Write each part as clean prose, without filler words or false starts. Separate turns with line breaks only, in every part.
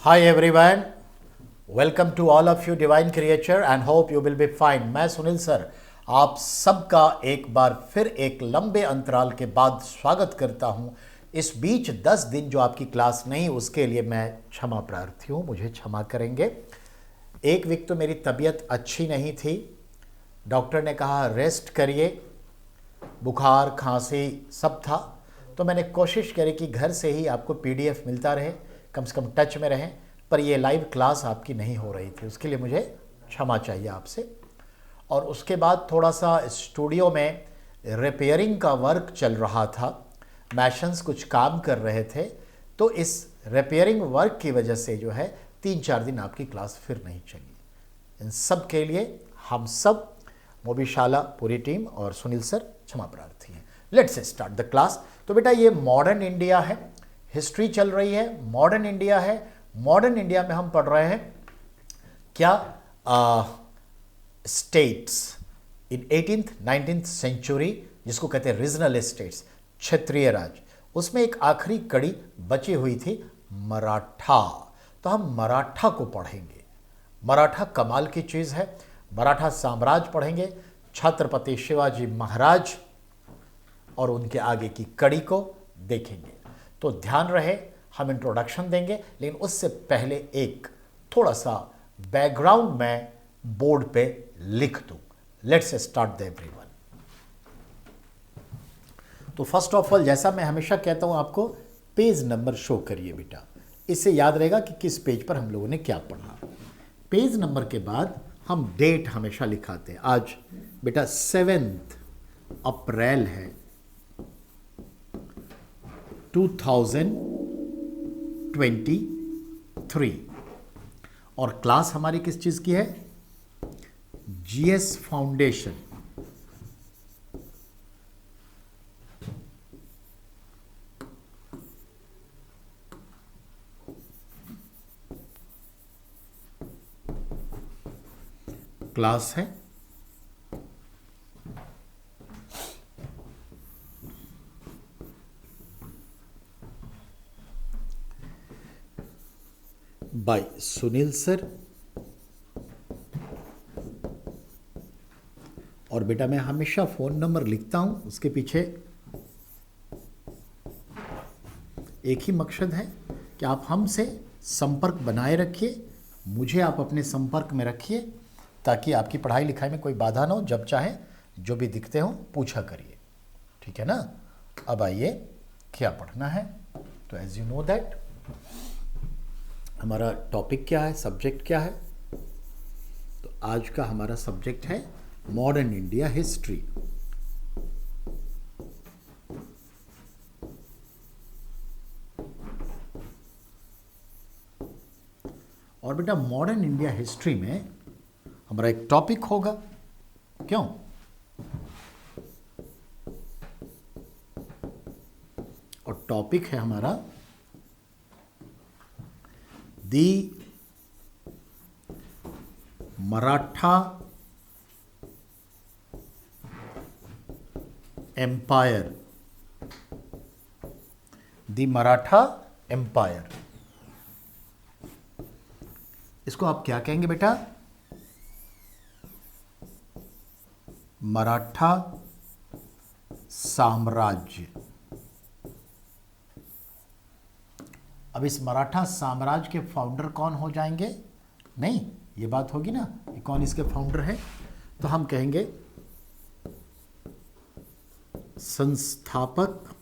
Hi everyone, welcome to all of you divine creature and hope you will be fine। मैं Sunil sir आप सबका एक बार फिर एक लंबे अंतराल के बाद स्वागत करता हूं। इस बीच 10 दिन जो आपकी क्लास नहीं, उसके लिए मैं क्षमा प्रार्थी हूं, मुझे क्षमा करेंगे। एक वीक तो मेरी तबीयत अच्छी नहीं थी, डॉक्टर ने कहा रेस्ट करिए, बुखार खांसी सब था, तो मैंने कोशिश करी कि घर से ही आपको पीडीएफ मिलता रहे, कम से कम टच में रहें, पर ये लाइव क्लास आपकी नहीं हो रही थी, उसके लिए मुझे क्षमा चाहिए आपसे। और उसके बाद थोड़ा सा स्टूडियो में रिपेयरिंग का वर्क चल रहा था, मैशंस कुछ काम कर रहे थे, तो इस रिपेयरिंग वर्क की वजह से जो है 3-4 दिन आपकी क्लास फिर नहीं चली। इन सब के लिए हम सब मोबीशाला पूरी टीम और सुनील सर क्षमा प्रार्थी हैं। Let's start the class. तो बेटा ये मॉडर्न इंडिया है, हिस्ट्री चल रही है, मॉडर्न इंडिया है। मॉडर्न इंडिया में हम पढ़ रहे हैं क्या states in 18th 19th century, जिसको कहते हैं रीजनल स्टेट्स, क्षेत्रीय राज्य। उसमें एक आखिरी कड़ी बची हुई थी मराठा, तो हम मराठा को पढ़ेंगे। मराठा कमाल की चीज़ है, मराठा साम्राज्य पढ़ेंगे, छत्रपति शिवाजी महाराज और उनके आगे की कड़ी को देखेंगे। तो ध्यान रहे, हम इंट्रोडक्शन देंगे, लेकिन उससे पहले एक थोड़ा सा बैकग्राउंड मैं बोर्ड पे लिख दूं। Let's start the everyone. तो फर्स्ट ऑफ ऑल, जैसा मैं हमेशा कहता हूं आपको, पेज नंबर शो करिए बेटा, इससे याद रहेगा कि किस पेज पर हम लोगों ने क्या पढ़ा। पेज नंबर के बाद हम डेट हमेशा लिखाते हैं। आज बेटा 7 अप्रैल है 2023 और क्लास हमारी किस चीज़ की है? GS foundation. क्लास है बाय सुनील सर। और बेटा मैं हमेशा फ़ोन नंबर लिखता हूं, उसके पीछे एक ही मकसद है कि आप हमसे संपर्क बनाए रखिए, मुझे आप अपने संपर्क में रखिए, ताकि आपकी पढ़ाई लिखाई में कोई बाधा ना हो। जब चाहे जो भी दिखते हो पूछा करिए, ठीक है ना। अब आइए क्या पढ़ना है। तो एज यू नो दैट हमारा टॉपिक क्या है, सब्जेक्ट क्या है। तो आज का हमारा सब्जेक्ट है मॉडर्न इंडिया हिस्ट्री। और बेटा मॉडर्न इंडिया हिस्ट्री में हमारा एक टॉपिक होगा, क्यों? और टॉपिक है हमारा दी मराठा एम्पायर। दी मराठा एम्पायर, इसको आप क्या कहेंगे बेटा? मराठा साम्राज्य। अब इस मराठा साम्राज्य के फाउंडर कौन हो जाएंगे? नहीं, ये बात होगी ना कि कौन इसके फाउंडर है, तो हम कहेंगे संस्थापक,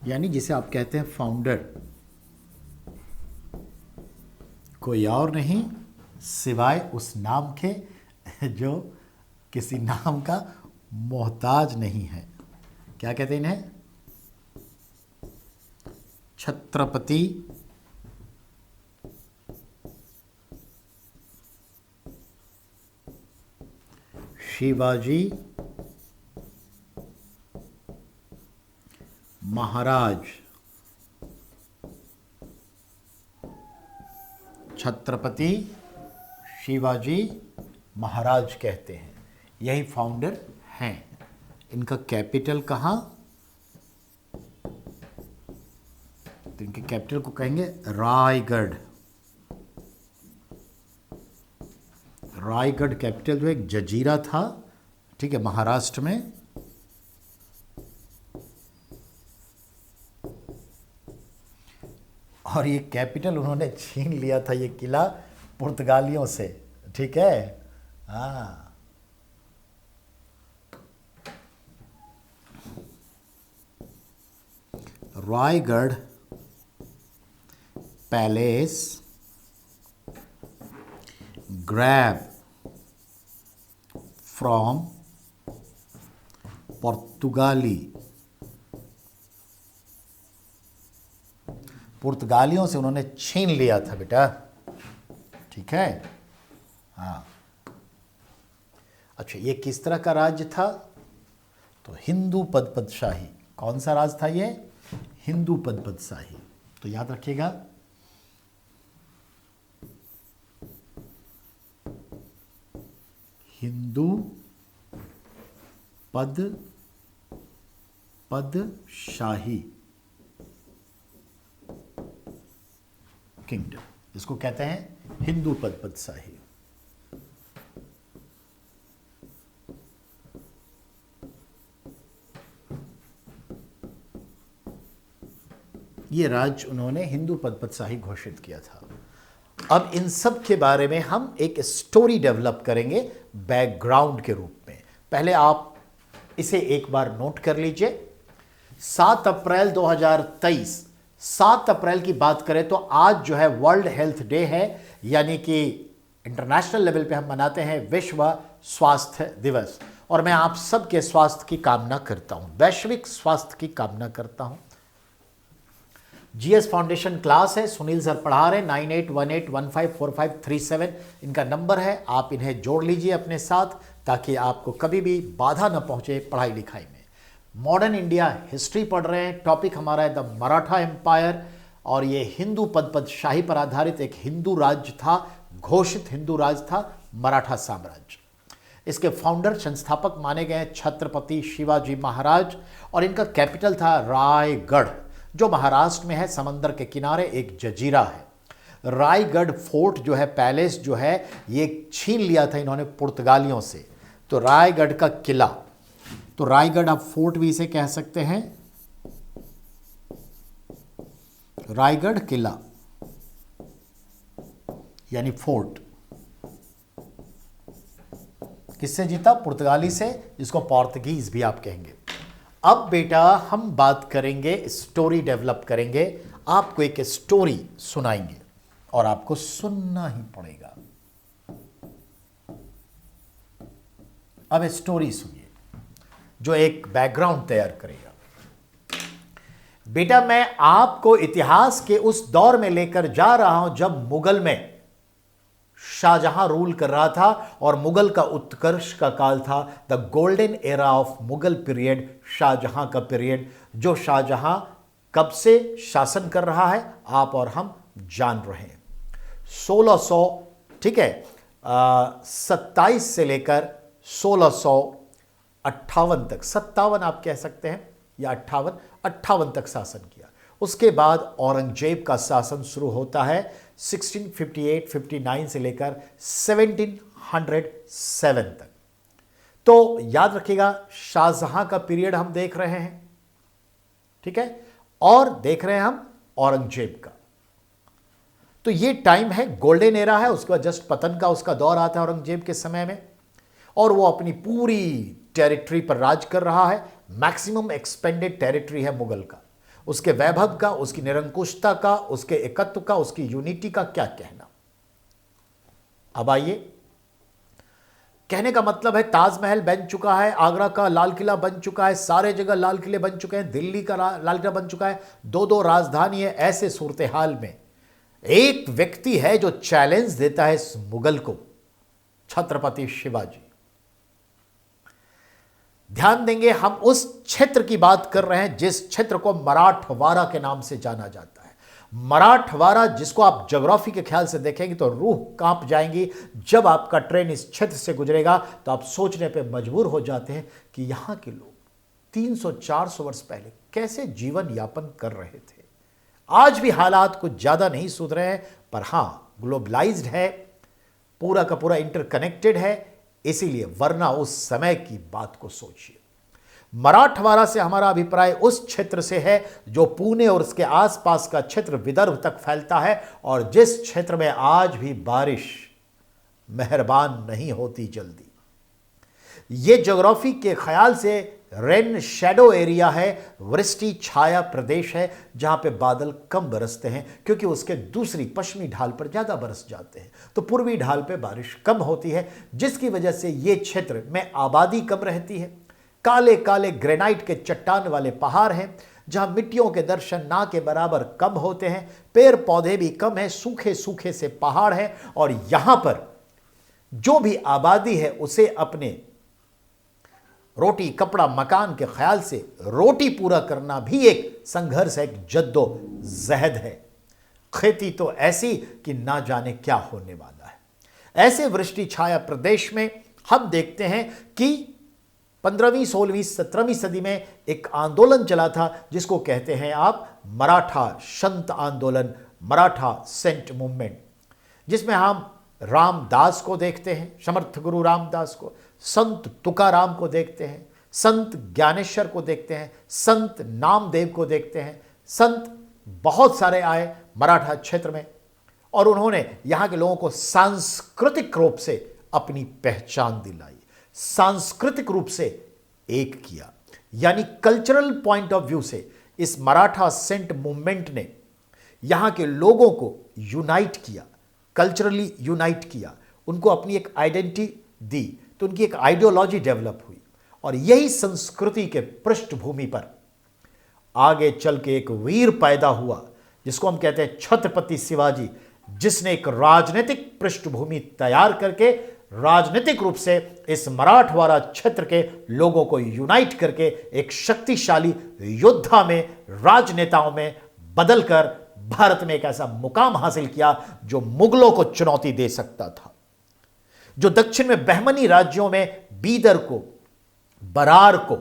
यानी जिसे आप कहते हैं फाउंडर, कोई और नहीं सिवाय उस नाम के जो किसी नाम का मोहताज नहीं है। क्या कहते हैं इन्हें? छत्रपति शिवाजी महाराज। छत्रपति शिवाजी महाराज कहते हैं, यही फाउंडर हैं। इनका कैपिटल कहाँ? तो इनके कैपिटल को कहेंगे रायगढ़। रायगढ़ कैपिटल जो एक जजीरा था, ठीक है, महाराष्ट्र में। और ये कैपिटल उन्होंने छीन लिया था, ये किला, पुर्तगालियों से, ठीक है। हाँ, रायगढ़ पैलेस ग्रैब फ्रॉम पुर्तगाली। पुर्तगालियों से उन्होंने छीन लिया था बेटा, ठीक है। हाँ, अच्छा, ये किस तरह का राज्य था? तो हिंदू पदपदशाही। कौन सा राज था ये? हिंदू पदपदशाही। तो याद रखिएगा, हिंदू पदशाही किंगडम, इसको कहते हैं हिंदू पदपदशाही। ये राज्य उन्होंने हिंदू पदपदशाही घोषित किया था। अब इन सब के बारे में हम एक स्टोरी डेवलप करेंगे बैकग्राउंड के रूप में। पहले आप इसे एक बार नोट कर लीजिए। 7 अप्रैल 2023, 7 अप्रैल की बात करें तो आज जो है वर्ल्ड हेल्थ डे है, यानी कि इंटरनेशनल लेवल पे हम मनाते हैं विश्व स्वास्थ्य दिवस। और मैं आप सबके स्वास्थ्य की कामना करता हूं, वैश्विक स्वास्थ्य की कामना करता हूं। जीएस फाउंडेशन क्लास है, सुनील सर पढ़ा रहे हैं। 9818154537 इनका नंबर है। आप इन्हें जोड़ लीजिए अपने साथ, ताकि आपको कभी भी बाधा न पहुंचे पढ़ाई लिखाई में। मॉडर्न इंडिया हिस्ट्री पढ़ रहे हैं। टॉपिक हमारा है द मराठा एम्पायर, और ये हिंदू पदपदशाही पर आधारित एक हिंदू राज्य था, घोषित हिंदू राज्य था मराठा साम्राज्य। इसके फाउंडर, संस्थापक माने गए छत्रपति शिवाजी महाराज, और इनका कैपिटल था रायगढ़, जो महाराष्ट्र में है, समंदर के किनारे एक जजीरा है। रायगढ़ फोर्ट जो है, पैलेस जो है, ये छीन लिया था इन्होंने पुर्तगालियों से। तो रायगढ़ का किला, तो रायगढ़ आप फोर्ट भी इसे कह सकते हैं, रायगढ़ किला यानी फोर्ट। किससे जीता? पुर्तगाली से, जिसको पोर्तुगीज भी आप कहेंगे। अब बेटा हम बात करेंगे, स्टोरी डेवलप करेंगे। आपको एक स्टोरी सुनाएंगे और आपको सुनना ही पड़ेगा। अब स्टोरी सुनिए जो एक बैकग्राउंड तैयार करेगा। बेटा मैं आपको इतिहास के उस दौर में लेकर जा रहा हूं जब मुगल में शाहजहां रूल कर रहा था, और मुगल का उत्कर्ष का काल था, the golden era of Mughal period, Shahjahan का पीरियड। जो शाहजहां कब से शासन कर रहा है आप और हम जान रहे हैं। 1600, ठीक है, 27 से लेकर 1658 तक, 57 आप कह सकते हैं या 58 तक शासन किया। उसके बाद औरंगजेब का शासन शुरू होता है 1658-59 से लेकर 1707 तक। तो याद रखिएगा, शाहजहां का पीरियड हम देख रहे हैं, ठीक है, और देख रहे हैं हम औरंगजेब का। तो ये टाइम है, गोल्डन एरा है। उसके बाद जस्ट पतन का उसका दौर आता है औरंगजेब के समय में, और वो अपनी पूरी टेरिटरी पर राज कर रहा है। मैक्सिमम एक्सपेंडेड टेरिटरी है मुगल का। उसके वैभव का, उसकी निरंकुशता का, उसके एकत्व का, उसकी यूनिटी का क्या कहना। अब आइए, कहने का मतलब है ताजमहल बन चुका है, आगरा का लाल किला बन चुका है, सारे जगह लाल किले बन चुके हैं, दिल्ली का लाल किला बन चुका है, 2 राजधानी है। ऐसे सूरत हाल में एक व्यक्ति है जो चैलेंज देता है इस मुगल को, छत्रपति शिवाजी। ध्यान देंगे, हम उस क्षेत्र की बात कर रहे हैं जिस क्षेत्र को मराठवाड़ा के नाम से जाना जाता है। मराठवाड़ा, जिसको आप ज्योग्राफी के ख्याल से देखेंगे तो रूह कांप जाएंगी। जब आपका ट्रेन इस क्षेत्र से गुजरेगा तो आप सोचने पे मजबूर हो जाते हैं कि यहां के लोग 300-400 वर्ष पहले कैसे जीवन यापन कर रहे थे। आज भी हालात कुछ ज़्यादा नहीं सुधरे हैं, पर हाँ ग्लोबलाइज्ड है, पूरा का पूरा इंटरकनेक्टेड है, इसीलिए। वरना उस समय की बात को सोचिए। मराठवाड़ा से हमारा अभिप्राय उस क्षेत्र से है जो पुणे और उसके आसपास का क्षेत्र विदर्भ तक फैलता है, और जिस क्षेत्र में आज भी बारिश मेहरबान नहीं होती जल्दी। ये ज्योग्राफी के ख्याल से रेन शैडो एरिया है, वृष्टि छाया प्रदेश है, जहां पे बादल कम बरसते हैं क्योंकि उसके दूसरी पश्चिमी ढाल पर ज्यादा बरस जाते हैं, तो पूर्वी ढाल पे बारिश कम होती है, जिसकी वजह से ये क्षेत्र में आबादी कम रहती है। काले काले ग्रेनाइट के चट्टान वाले पहाड़ हैं, जहां मिट्टियों के दर्शन ना के बराबर कम होते हैं, पेड़ पौधे भी कम है, सूखे सूखे से पहाड़ है, और यहां पर जो भी आबादी है उसे अपने रोटी कपड़ा मकान के ख्याल से रोटी पूरा करना भी एक संघर्ष है, एक जद्दोजहद है। खेती तो ऐसी कि ना जाने क्या होने वाला है। ऐसे वृष्टि छाया प्रदेश में हम देखते हैं कि 15वीं 16वीं 17वीं सदी में एक आंदोलन चला था जिसको कहते हैं आप मराठा संत आंदोलन, मराठा सेंट मूवमेंट, जिसमें हम रामदास को देखते हैं, समर्थ गुरु रामदास को, संत तुकाराम को देखते हैं, संत ज्ञानेश्वर को देखते हैं, संत नामदेव को देखते हैं। संत बहुत सारे आए मराठा क्षेत्र में, और उन्होंने यहाँ के लोगों को सांस्कृतिक रूप से अपनी पहचान दिलाई, सांस्कृतिक रूप से एक किया। यानी कल्चरल पॉइंट ऑफ व्यू से इस मराठा सेंट मूवमेंट ने यहाँ के लोगों को यूनाइट किया, कल्चरली यूनाइट किया, उनको अपनी एक आइडेंटिटी दी, तो उनकी एक आइडियोलॉजी डेवलप हुई। और यही संस्कृति के पृष्ठभूमि पर आगे चल के एक वीर पैदा हुआ जिसको हम कहते हैं छत्रपति शिवाजी, जिसने एक राजनीतिक पृष्ठभूमि तैयार करके राजनीतिक रूप से इस मराठवाड़ा क्षेत्र के लोगों को यूनाइट करके एक शक्तिशाली योद्धा में, राजनेताओं में बदलकर भारत में एक ऐसा मुकाम हासिल किया जो मुगलों को चुनौती दे सकता था, जो दक्षिण में बहमनी राज्यों में बीदर को, बरार को,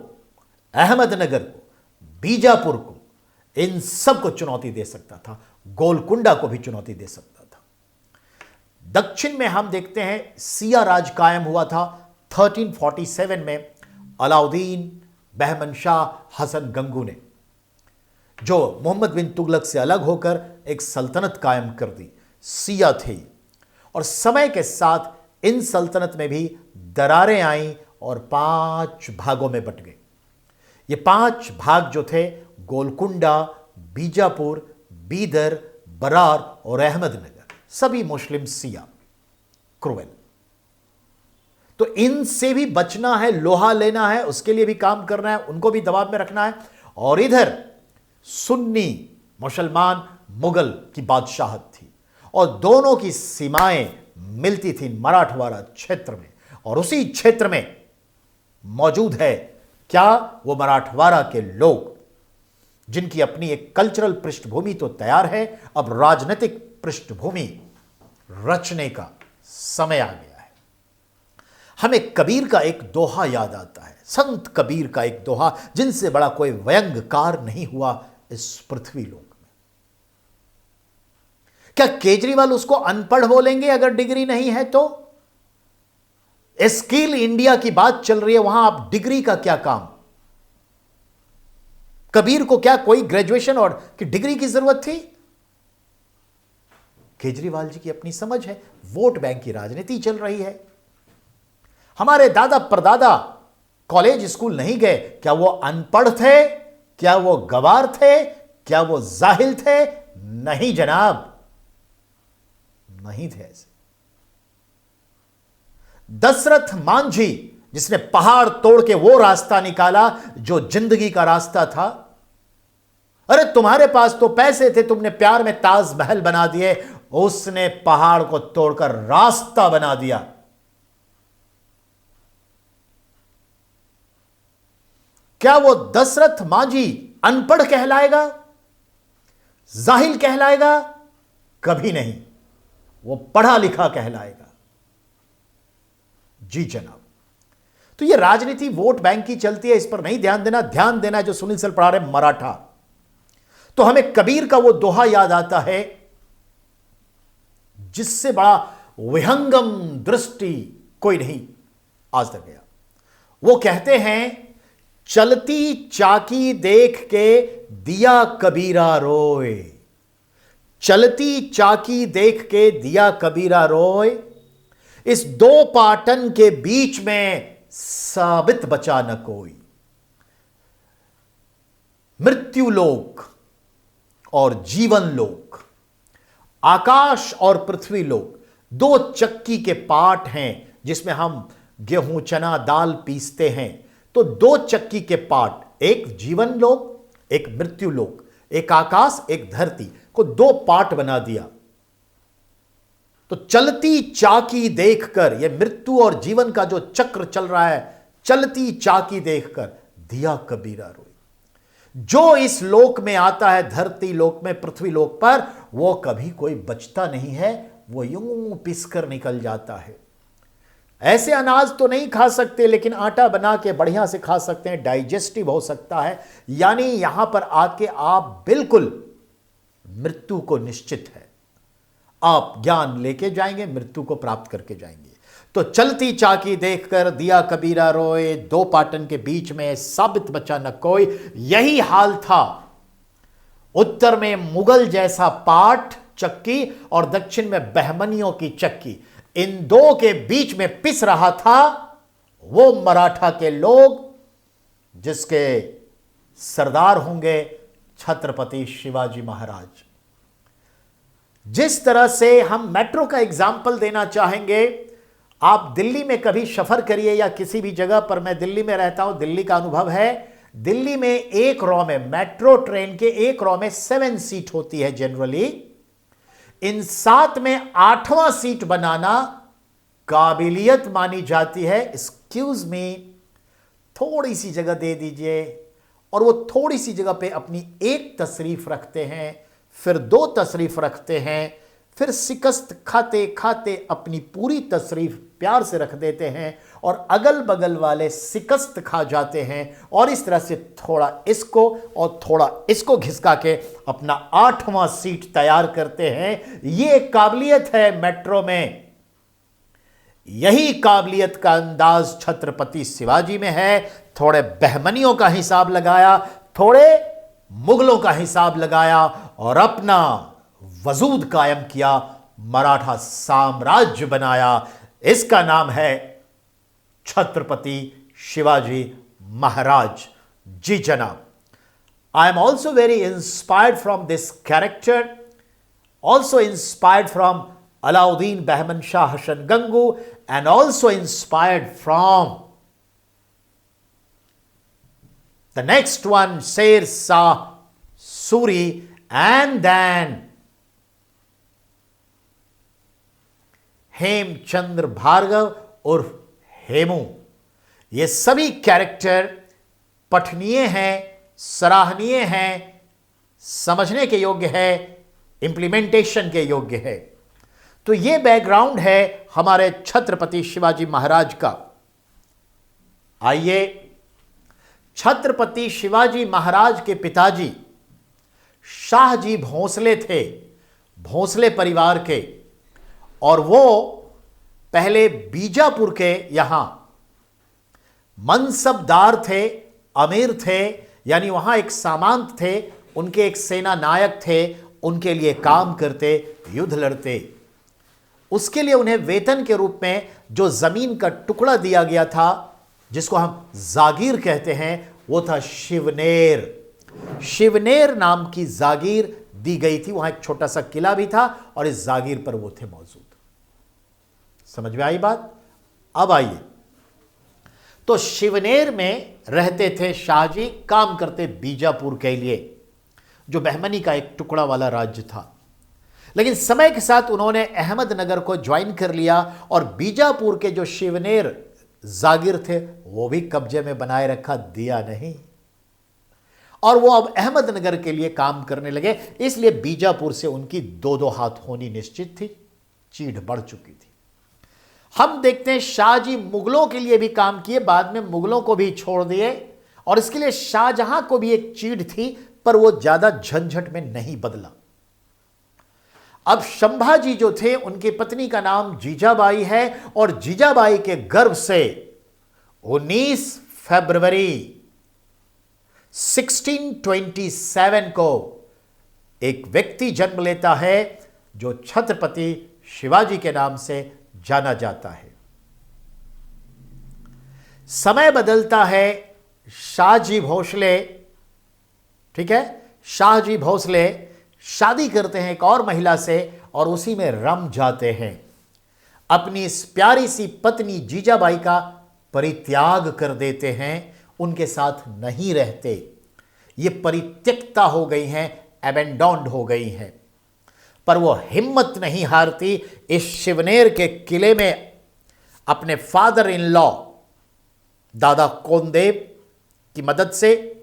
अहमदनगर को, बीजापुर को, इन सब को चुनौती दे सकता था, गोलकुंडा को भी चुनौती दे सकता था। दक्षिण में हम देखते हैं सिया राज कायम हुआ था 1347 में अलाउद्दीन, बहमन शाह, हसन गंगू ने, जो मोहम्मद बिन तुगलक से अलग होकर एक सल्तनत कायम कर दी, सिया थे। और समय के साथ इन सल्तनत में भी दरारें आईं और 5 भागों में बट गए। ये 5 भाग जो थे गोलकुंडा, बीजापुर, बीदर, बरार और अहमदनगर, सभी मुस्लिम सिया क्रूएल। तो इनसे भी बचना है, लोहा लेना है, उसके लिए भी काम करना है, उनको भी दबाव में रखना है। और इधर सुन्नी मुसलमान मुगल की बादशाहत थी, और दोनों की सीमाएं मिलती थी मराठवाड़ा क्षेत्र में। और उसी क्षेत्र में मौजूद है क्या, वो मराठवाड़ा के लोग जिनकी अपनी एक कल्चरल पृष्ठभूमि तो तैयार है, अब राजनीतिक पृष्ठभूमि रचने का समय आ गया है। हमें कबीर का एक दोहा याद आता है, संत कबीर का एक दोहा, जिनसे बड़ा कोई व्यंग्यकार नहीं हुआ इस पृथ्वी लोक में। क्या केजरीवाल उसको अनपढ़ बोलेंगे अगर डिग्री नहीं है तो? स्किल इंडिया की बात चल रही है, वहां आप डिग्री का क्या काम? कबीर को क्या कोई ग्रेजुएशन और की डिग्री की जरूरत थी? केजरीवाल जी की अपनी समझ है, वोट बैंक की राजनीति चल रही है। हमारे दादा परदादा कॉलेज स्कूल नहीं गए, क्या वो अनपढ़ थे? क्या वो गवार थे? क्या वो जाहिल थे? नहीं जनाब, नहीं थे ऐसे। दशरथ मांझी, जिसने पहाड़ तोड़ के वो रास्ता निकाला जो जिंदगी का रास्ता था। अरे तुम्हारे पास तो पैसे थे, तुमने प्यार में ताजमहल बना दिए, उसने पहाड़ को तोड़कर रास्ता बना दिया। क्या वो दशरथ मांझी अनपढ़ कहलाएगा, जाहिल कहलाएगा? कभी नहीं, वो पढ़ा लिखा कहलाएगा। जी जनाब। तो ये राजनीति वोट बैंक की चलती है, इस पर नहीं ध्यान देना। ध्यान देना जो सुनील सर पढ़ा रहे मराठा। तो हमें कबीर का वो दोहा याद आता है जिससे बड़ा विहंगम दृष्टि कोई नहीं आज तक गया। वो कहते हैं, चलती चाकी देख के दिया कबीरा रोए, चलती चाकी देख के दिया कबीरा रोए, इस दो पाटन के बीच में साबित बचा न कोई। मृत्यु लोक और जीवन लोक, आकाश और पृथ्वी लोक, दो चक्की के पार्ट हैं जिसमें हम गेहूं चना दाल पीसते हैं। तो दो चक्की के पार्ट, एक जीवन लोक, एक मृत्यु लोक, एक आकाश एक धरती को दो पार्ट बना दिया। तो चलती चाकी देखकर, यह मृत्यु और जीवन का जो चक्र चल रहा है, चलती चाकी देखकर दिया कबीरा रोए। जो इस लोक में आता है, धरती लोक में, पृथ्वी लोक पर, वो कभी कोई बचता नहीं है, वो यूं पिसकर निकल जाता है। ऐसे अनाज तो नहीं खा सकते, लेकिन आटा बना के बढ़िया से खा सकते हैं, डाइजेस्टिव हो सकता है। यानी यहां पर आके आप बिल्कुल मृत्यु को निश्चित है, आप ज्ञान लेके जाएंगे, मृत्यु को प्राप्त करके जाएंगे। तो चलती चाकी देखकर दिया कबीरा रोए, दो पाटन के बीच में साबित बचा न कोई। यही हाल था उत्तर में मुगल जैसा पाट चक्की और दक्षिण में बहमनियों की चक्की, इन दो के बीच में पिस रहा था वो मराठा के लोग जिसके सरदार होंगे छत्रपति शिवाजी महाराज। जिस तरह से हम मेट्रो का एग्जाम्पल देना चाहेंगे, आप दिल्ली में कभी सफर करिए या किसी भी जगह पर, मैं दिल्ली में रहता हूं, दिल्ली का अनुभव है। दिल्ली में एक रॉ में, मेट्रो ट्रेन के एक रॉ में 7 सीट होती है जनरली। इन 7 में 8वां सीट बनाना काबिलियत मानी जाती है। एक्सक्यूज मी, थोड़ी सी जगह दे दीजिए। और वो थोड़ी सी जगह पे अपनी एक तशरीफ रखते हैं, फिर 2 तशरीफ रखते हैं, फिर शिकस्त खाते खाते अपनी पूरी तशरीफ प्यार से रख देते हैं और अगल बगल वाले शिकस्त खा जाते हैं। और इस तरह से थोड़ा इसको और थोड़ा इसको घिसका के अपना 8वां सीट तैयार करते हैं। ये काबिलियत है मेट्रो में। यही काबिलियत का अंदाज छत्रपति शिवाजी में है। थोड़े बहमनियों का हिसाब लगाया, थोड़े मुगलों का हिसाब लगाया और अपना वजूद कायम किया, मराठा साम्राज्य बनाया। इसका नाम है छत्रपति शिवाजी महाराज। जी जनाब, I am also very inspired from this character, also inspired from Alauddin Bahman Shah Hasan Gangu, and also inspired from the next one, Sher Shah Suri, and then Hemchandra Bhargava उर्फ हेमू। ये सभी कैरेक्टर पठनीय हैं, सराहनीय हैं, समझने के योग्य है, इंप्लीमेंटेशन के योग्य है। तो ये बैकग्राउंड है हमारे छत्रपति शिवाजी महाराज का। आइए, छत्रपति शिवाजी महाराज के पिताजी शाहजी भोंसले थे, भोंसले परिवार के, और वो पहले बीजापुर के यहां मनसबदार थे, अमीर थे, यानी वहां एक सामंत थे, उनके एक सेना नायक थे, उनके लिए काम करते, युद्ध लड़ते। उसके लिए उन्हें वेतन के रूप में जो जमीन का टुकड़ा दिया गया था, जिसको हम जागीर कहते हैं, वो था शिवनेर। शिवनेर नाम की जागीर दी गई थी। वहां एक छोटा सा किला भी था और इस जागीर पर वो थे मौजूद। समझ में आई बात? अब आइए, तो शिवनेर में रहते थे शाहजी, काम करते बीजापुर के लिए, जो बहमनी का एक टुकड़ा वाला राज्य था। लेकिन समय के साथ उन्होंने अहमदनगर को ज्वाइन कर लिया और बीजापुर के जो शिवनेर जागीर थे वो भी कब्जे में बनाए रखा, दिया नहीं। और वो अब अहमदनगर के लिए काम करने लगे, इसलिए बीजापुर से उनकी 2-2 हाथ होनी निश्चित थी। चीढ़ बढ़ चुकी थी। हम देखते हैं शाहजी मुगलों के लिए भी काम किए, बाद में मुगलों को भी छोड़ दिए, और इसके लिए शाहजहां को भी एक चीढ़ थी, पर वो ज्यादा झंझट में नहीं बदला। अब संभाजी जो थे, उनकी पत्नी का नाम जीजाबाई है और जीजाबाई के गर्भ से 19 फरवरी 1627 को एक व्यक्ति जन्म लेता है जो छत्रपति शिवाजी के नाम से जाना जाता है। समय बदलता है, शाहजी भोसले, ठीक है, शाहजी भोसले शादी करते हैं एक और महिला से और उसी में रम जाते हैं। अपनी इस प्यारी सी पत्नी जीजाबाई का परित्याग कर देते हैं, उनके साथ नहीं रहते। ये परित्यक्ता हो गई हैं, एबेंडॉन्ड हो गई हैं। पर वो हिम्मत नहीं हारती, इस शिवनेर के किले में अपने फादर इन लॉ दादा कोनदेव की मदद से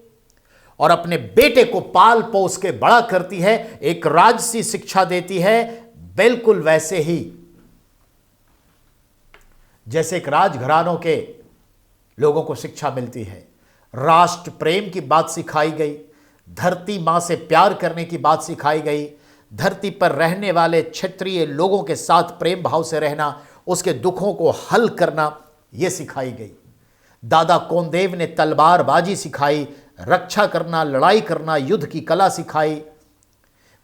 और अपने बेटे को पाल पोस के बड़ा करती है, एक राजसी शिक्षा देती है, बिल्कुल वैसे ही जैसे एक राजघरानों के लोगों को शिक्षा मिलती है। राष्ट्र प्रेम की बात सिखाई गई, धरती मां से प्यार करने की बात सिखाई गई, धरती पर रहने वाले क्षेत्रीय लोगों के साथ प्रेम भाव से रहना, उसके दुखों को हल करना, यह सिखाई गई। दादा कोनदेव ने तलवारबाजी सिखाई, रक्षा करना, लड़ाई करना, युद्ध की कला सिखाई।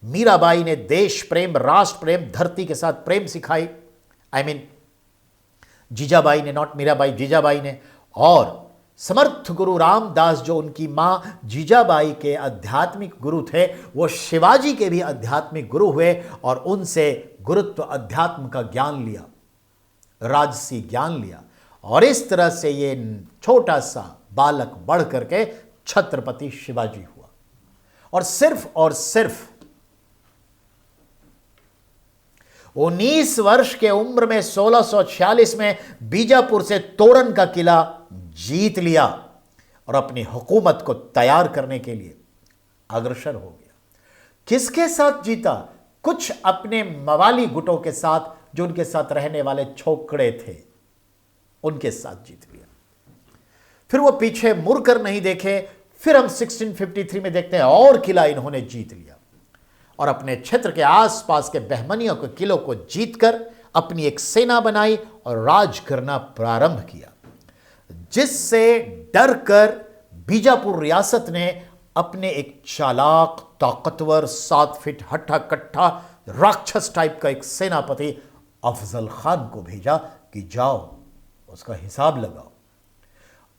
मीराबाई ने देश प्रेम, राष्ट्र प्रेम, धरती के साथ प्रेम सिखाई। जीजाबाई ने, नॉट मीराबाई, जीजाबाई ने। और समर्थ गुरु रामदास जो उनकी मां जीजाबाई के आध्यात्मिक गुरु थे, वो शिवाजी के भी आध्यात्मिक गुरु हुए और उनसे गुरुत्व अध्यात्म का ज्ञान लिया, राजसी ज्ञान लिया। और इस तरह से ये छोटा सा बालक बढ़ करके छत्रपति शिवाजी हुआ। और सिर्फ 19 वर्ष के उम्र में 1646 में बीजापुर से तोरन का किला जीत लिया और अपनी हुकूमत को तैयार करने के लिए अग्रसर हो गया। किसके साथ जीता? कुछ अपने मवाली गुटों के साथ, जो उनके साथ रहने वाले छोकड़े थे, उनके साथ जीत लिया। फिर वो पीछे मुड़कर नहीं देखे। फिर हम 1653 में देखते हैं और किला इन्होंने जीत लिया और अपने क्षेत्र के आसपास के बहमनियों के किलों को जीतकर अपनी एक सेना बनाई और राज करना प्रारंभ किया, जिससे डरकर बीजापुर रियासत ने अपने एक चालाक, ताकतवर, 7 फीट हट्ठा कट्ठा राक्षस टाइप का एक सेनापति अफजल खान को भेजा कि जाओ उसका हिसाब लगाओ।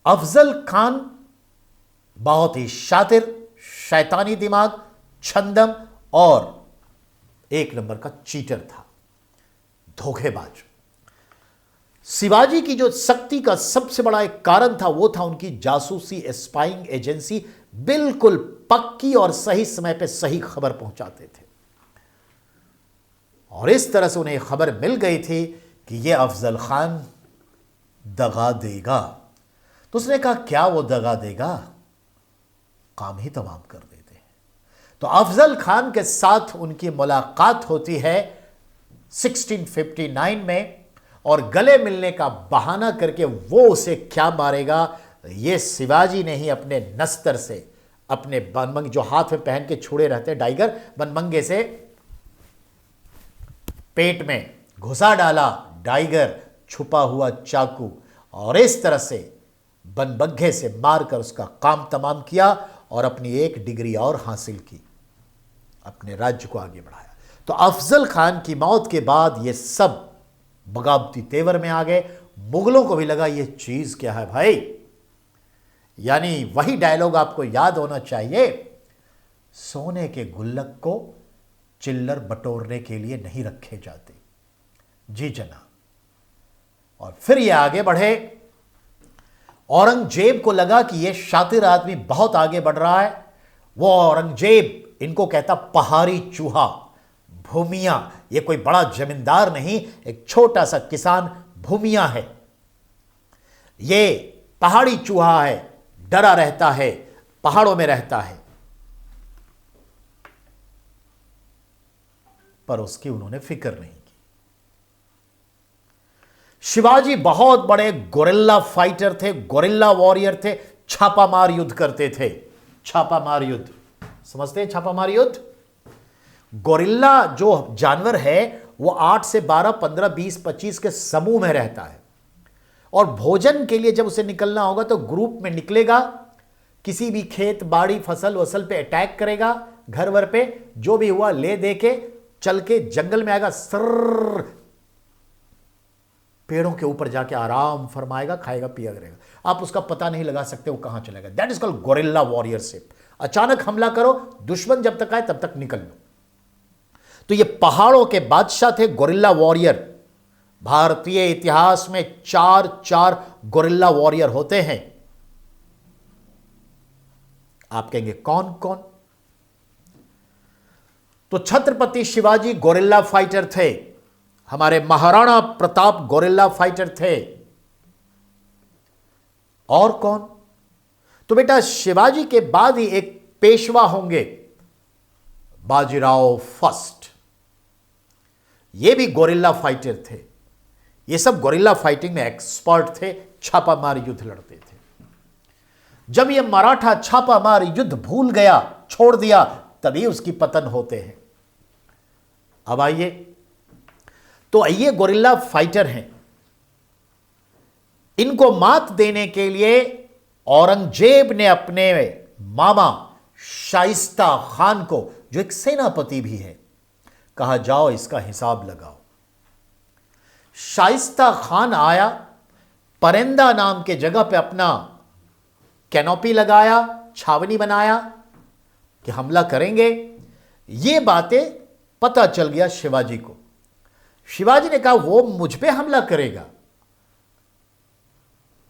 अफजल खान बहुत ही शातिर, शैतानी दिमाग, छंदम और एक नंबर का चीटर था, धोखेबाज। शिवाजी की जो शक्ति का सबसे बड़ा एक कारण था, वो था उनकी जासूसी, स्पाइंग एजेंसी। बिल्कुल पक्की और सही समय पे सही खबर पहुंचाते थे और इस तरह से उन्हें खबर मिल गई थी कि ये अफजल खान दगा देगा। तो उसने कहा क्या वो दगा देगा, काम ही तमाम कर देते हैं। तो अफजल खान के साथ उनकी मुलाकात होती है 1659 में और गले मिलने का बहाना करके वो उसे क्या मारेगा, ये शिवाजी ने ही अपने नस्तर से, अपने बनमंग जो हाथ में पहन के छुड़े रहते डाइगर, बनमंगे से पेट में घुसा डाला डाइगर, छुपा हुआ चाकू, और इस तरह से बनबग्घे से मारकर उसका काम तमाम किया और अपनी 1 डिग्री और हासिल की, अपने राज्य को आगे बढ़ाया। तो अफजल खान की मौत के बाद ये सब बगावती तेवर में आ गए। मुगलों को भी लगा ये चीज क्या है भाई, यानी वही डायलॉग आपको याद होना चाहिए, सोने के गुल्लक को चिल्लर बटोरने के लिए नहीं रखे जाते। जी जनाब। और फिर ये आगे बढ़े। औरंगजेब को लगा कि ये शातिर आदमी बहुत आगे बढ़ रहा है। वो औरंगजेब इनको कहता पहाड़ी चूहा, भूमिया। ये कोई बड़ा जमींदार नहीं, एक छोटा सा किसान भूमिया है। ये पहाड़ी चूहा है, डरा रहता है, पहाड़ों में रहता है। पर उसकी उन्होंने फिक्र नहीं की। शिवाजी बहुत बड़े गोरिल्ला फाइटर थे, गोरिल्ला वॉरियर थे, छापामार युद्ध करते थे। छापामार युद्ध समझते हैं छापामार युद्ध? गोरिल्ला जो जानवर है वो 8 से 12, 15, 20, 25 के समूह में रहता है और भोजन के लिए जब उसे निकलना होगा तो ग्रुप में निकलेगा, किसी भी खेत बाड़ी फसल वसल पे अटैक करेगा, घर वर पे जो भी हुआ ले दे के चल के जंगल में आएगा, सर पेड़ों के ऊपर जाके आराम फरमाएगा, खाएगा पिया करेगा, आप उसका पता नहीं लगा सकते वो कहां चलेगा। That is called guerrilla warriorship. अचानक हमला करो, दुश्मन जब तक आए तब तक निकल लो। तो ये पहाड़ों के बादशाह थे गोरिल्ला वॉरियर। भारतीय इतिहास में 4 गोरिल्ला वॉरियर होते हैं। आप कहेंगे कौन कौन? तो छत्रपति शिवाजी गोरिल्ला फाइटर थे, हमारे महाराणा प्रताप गोरिल्ला फाइटर थे। और कौन? तो बेटा शिवाजी के बाद ही एक पेशवा होंगे, बाजीराव फर्स्ट। ये भी गोरिल्ला फाइटर थे। ये सब गोरिल्ला फाइटिंग में एक्सपर्ट थे, छापामार युद्ध लड़ते थे। जब ये मराठा छापामार युद्ध भूल गया, छोड़ दिया, तभी उसकी पतन होते हैं। अब आइए, तो ये गोरिल्ला फाइटर हैं। इनको मात देने के लिए औरंगजेब ने अपने मामा शाइस्ता खान को, जो एक सेनापति भी है, कहा जाओ इसका हिसाब लगाओ। शाइस्ता खान आया, परेंदा नाम के जगह पे अपना कैनोपी लगाया, छावनी बनाया कि हमला करेंगे। ये बातें पता चल गया शिवाजी को। शिवाजी ने कहा वो मुझ पे हमला करेगा,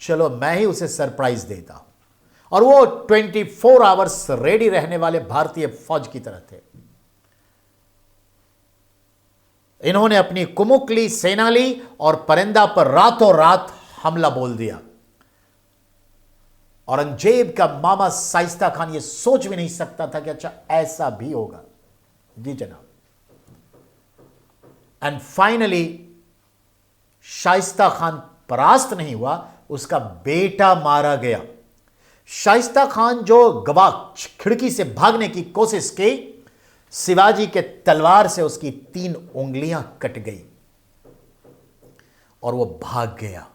चलो मैं ही उसे सरप्राइज देता हूं। और वो 24 आवर्स रेडी रहने वाले भारतीय फौज की तरह थे। इन्होंने अपनी कुमुकली सेना ली और परेंदा पर रातों रात हमला बोल दिया। औरंगजेब का मामा शाइस्ता खान ये सोच भी नहीं सकता था कि अच्छा ऐसा भी होगा। जी जनाब। एंड फाइनली शाइस्ता खान परास्त नहीं हुआ, उसका बेटा मारा गया। शाइस्ता खान जो गवा खिड़की से भागने की कोशिश की, शिवाजी के तलवार से उसकी 3 उंगलियां कट गई और वो भाग गया।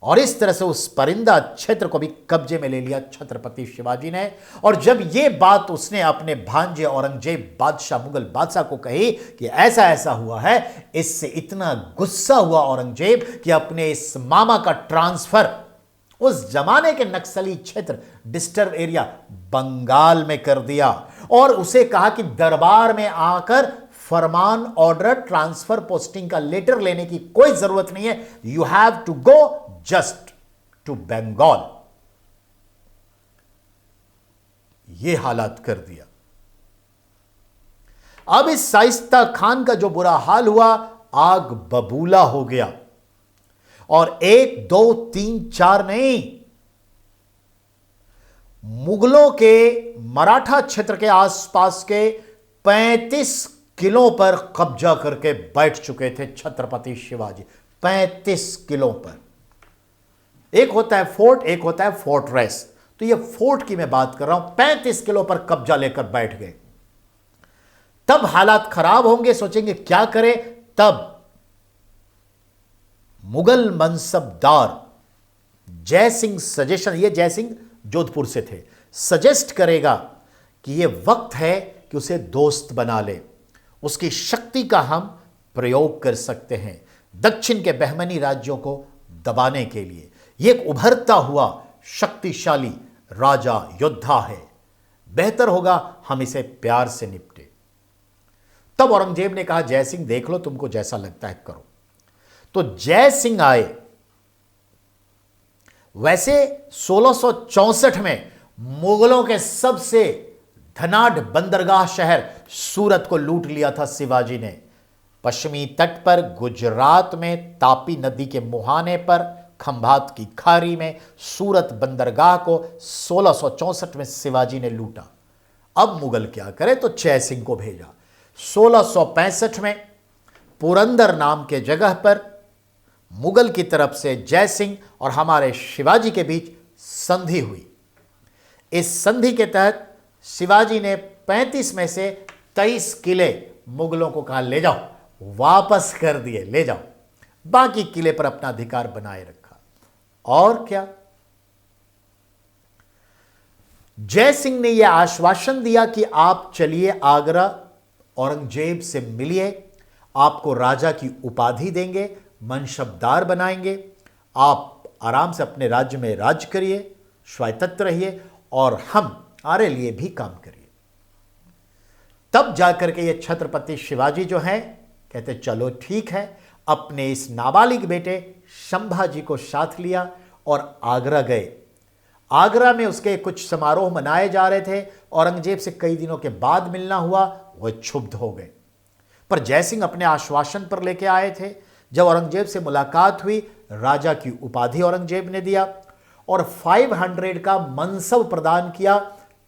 और इस तरह से उस परिंदा क्षेत्र को भी कब्जे में ले लिया छत्रपति शिवाजी ने। और जब ये बात उसने अपने भांजे औरंगजेब बादशाह, मुगल बादशाह को कही कि ऐसा ऐसा हुआ है, इससे इतना गुस्सा हुआ औरंगजेब कि अपने इस मामा का ट्रांसफर उस जमाने के नक्सली क्षेत्र, डिस्टर्ब एरिया बंगाल में कर दिया। और उसे कहा कि दरबार में आकर फरमान, ऑर्डर, ट्रांसफर, पोस्टिंग का लेटर लेने की कोई जरूरत नहीं है, you have to go just to Bengal. यह हालात कर दिया। अब इस शाइस्ता खान का जो बुरा हाल हुआ, आग बबूला हो गया। और 1, 2, 3, 4 नहीं, मुगलों के मराठा क्षेत्र के आसपास के 35 किलों पर कब्जा करके बैठ चुके थे छत्रपति शिवाजी। 35 किलों पर। एक होता है फोर्ट, एक होता है फोर्ट्रेस। तो ये फोर्ट की मैं बात कर रहा हूं। 35 किलो पर कब्जा लेकर बैठ गए। तब हालात खराब होंगे, सोचेंगे क्या करें। तब मुगल मनसबदार जय सिंह सजेशन, ये जय सिंह जोधपुर से थे, सजेस्ट करेगा कि यह वक्त है कि उसे दोस्त बना ले, उसकी शक्ति का हम प्रयोग कर सकते हैं दक्षिण के बहमनी राज्यों को दबाने के लिए। यह एक उभरता हुआ शक्तिशाली राजा योद्धा है, बेहतर होगा हम इसे प्यार से निपटे। तब औरंगजेब ने कहा जय सिंह देख लो, तुमको जैसा लगता है करो। तो जय सिंह आए। वैसे 1664 में मुगलों के सबसे धनाढ़ बंदरगाह शहर सूरत को लूट लिया था शिवाजी ने। पश्चिमी तट पर गुजरात में तापी नदी के मुहाने पर खंभात की खाड़ी में सूरत बंदरगाह को 1664 में शिवाजी ने लूटा। अब मुगल क्या करे, तो जय सिंह को भेजा। 1665 में पुरंदर नाम के जगह पर मुगल की तरफ से जय सिंह और हमारे शिवाजी के बीच संधि हुई। इस संधि के तहत शिवाजी ने 35 में से 23 किले मुगलों को कहा ले जाओ, वापस कर दिए, ले जाओ। बाकी किले पर अपना अधिकार बनाए रखा। और क्या, जय सिंह ने यह आश्वासन दिया कि आप चलिए आगरा, औरंगजेब से मिलिए, आपको राजा की उपाधि देंगे, मनसबदार बनाएंगे, आप आराम से अपने राज्य में राज करिए, स्वायत्त रहिए और हम हमारे लिए भी काम करिए। तब जाकर के ये छत्रपति शिवाजी जो हैं कहते चलो ठीक है, अपने इस नाबालिग बेटे संभाजी को साथ लिया और आगरा गए। आगरा में उसके कुछ समारोह मनाए जा रहे थे। औरंगजेब से कई दिनों के बाद मिलना हुआ, वह क्षुब्ध हो गए। पर जयसिंह अपने आश्वासन पर लेके आए थे। जब औरंगजेब से मुलाकात हुई, राजा की उपाधि औरंगजेब ने दिया और 500 का मनसब प्रदान किया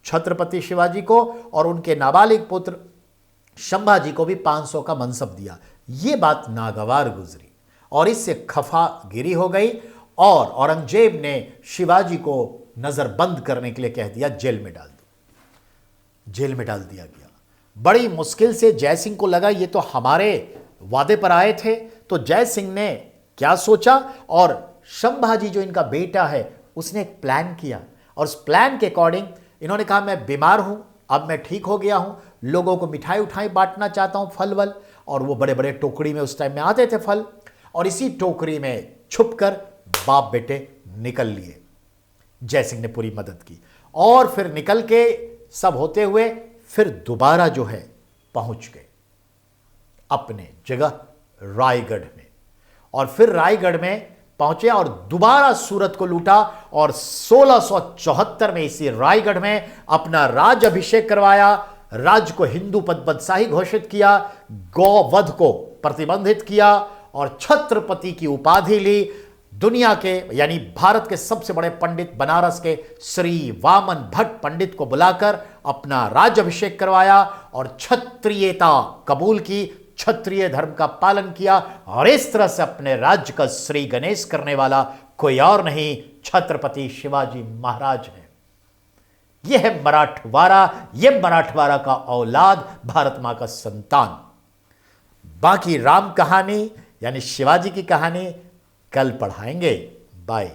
छत्रपति शिवाजी को, और उनके नाबालिग पुत्र संभाजी को भी 500 का मनसब दिया। यह बात नागवार गुजरी और इससे खफागिरी हो गई और औरंगजेब ने शिवाजी को नजरबंद करने के लिए कह दिया, जेल में डाल दो। जेल में डाल दिया गया। बड़ी मुश्किल से जयसिंह को लगा ये तो हमारे वादे पर आए थे। तो जयसिंह ने क्या सोचा, और संभाजी जो इनका बेटा है उसने एक प्लान किया, और उस प्लान के अकॉर्डिंग इन्होंने कहा मैं बीमार हूं, अब मैं ठीक हो गया हूं, लोगों को मिठाई उठाई बांटना चाहता हूं, फल वल, और वो बड़े बड़े टोकरी में उस टाइम में आते थे फल, और इसी टोकरी में छुपकर बाप बेटे निकल लिए। जयसिंह ने पूरी मदद की और फिर निकल के सब होते हुए फिर दोबारा जो है पहुंच गए अपने जगह रायगढ़ में, और फिर रायगढ़ में पहुंचे और दोबारा सूरत को लूटा, और 1674 में इसी रायगढ़ में अपना राज अभिषेक करवाया, राज्य को हिंदू पदशाही घोषित किया, गौवध को प्रतिबंधित किया और छत्रपति की उपाधि ली। दुनिया के यानी भारत के सबसे बड़े पंडित बनारस के श्री वामन भट्ट पंडित को बुलाकर अपना राज्य अभिषेक करवाया और क्षत्रियता कबूल की, क्षत्रिय धर्म का पालन किया, और इस तरह से अपने राज्य का श्री गणेश करने वाला कोई और नहीं, छत्रपति शिवाजी महाराज है। यह है मराठवाड़ा, यह मराठवाड़ा का औलाद, भारत मां का संतान। बाकी राम कहानी यानी शिवाजी की कहानी कल पढ़ाएंगे। बाय।